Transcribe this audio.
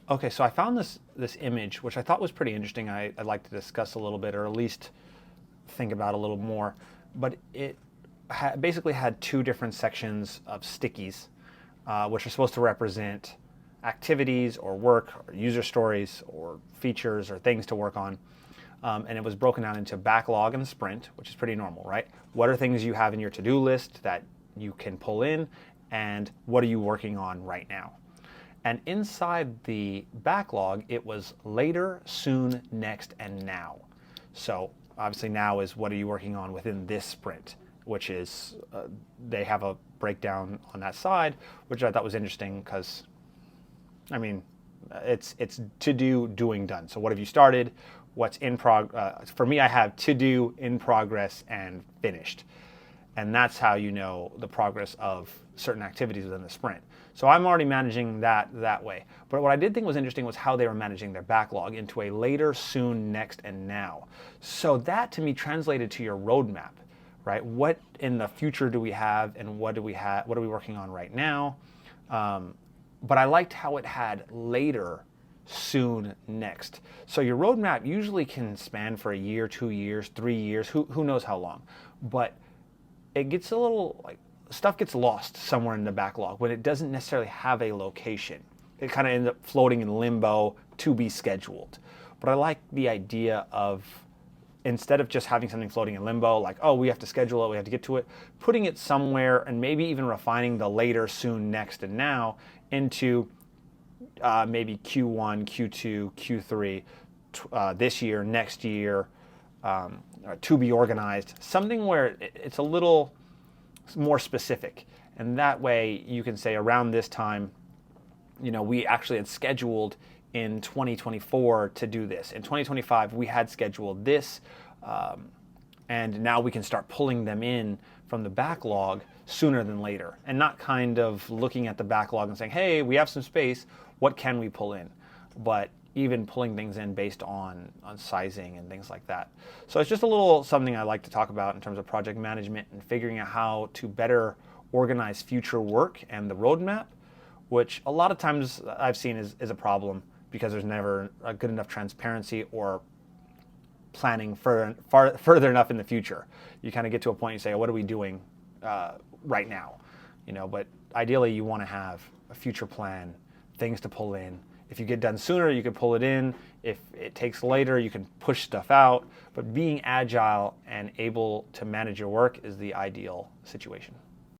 Okay, so I found this image, which I thought was pretty interesting. I'd like to discuss a little bit, or at least think about a little more. But it basically had two different sections of stickies, which are supposed to represent activities or work or user stories or features or things to work on. And it was broken down into backlog and sprint, which is pretty normal, right? What are things you have in your to-do list that you can pull in, and what are you working on right now? And inside the backlog, it was later, soon, next, and now. So obviously now is what are you working on within this sprint, which is, they have a breakdown on that side, which I thought was interesting because, I mean, it's to do, doing, done. So what have you started? What's in for me, I have to do, in progress, and finished. And that's how you know the progress of certain activities within the sprint. So I'm already managing that way. But what I did think was interesting was how they were managing their backlog into a later, soon, next, and now. So that to me translated to your roadmap, right? What in the future do we have, and what are we working on right now? But I liked how it had later, soon, next. So your roadmap usually can span for a year, 2 years, 3 years, who knows how long. But it gets a little, like, stuff gets lost somewhere in the backlog when it doesn't necessarily have a location. It kind of ends up floating in limbo, to be scheduled. But I like the idea of, instead of just having something floating in limbo, like, oh, we have to schedule it, we have to get to it, putting it somewhere and maybe even refining the later, soon, next, and now into maybe Q1, Q2, Q3 this year, next year, to be organized, something where it's a little more specific. And that way you can say around this time, we actually had scheduled in 2024 to do this. In 2025, we had scheduled this, and now we can start pulling them in from the backlog sooner than later, and not kind of looking at the backlog and saying, hey, we have some space, what can we pull in? But even pulling things in based on sizing and things like that. So it's just a little something I like to talk about in terms of project management and figuring out how to better organize future work and the roadmap, which a lot of times I've seen is a problem because there's never a good enough transparency or planning further enough in the future. You kind of get to a point you say, what are we doing right now? But ideally you want to have a future plan, things to pull in. If you get done sooner, you can pull it in. If it takes later, you can push stuff out. But being agile and able to manage your work is the ideal situation.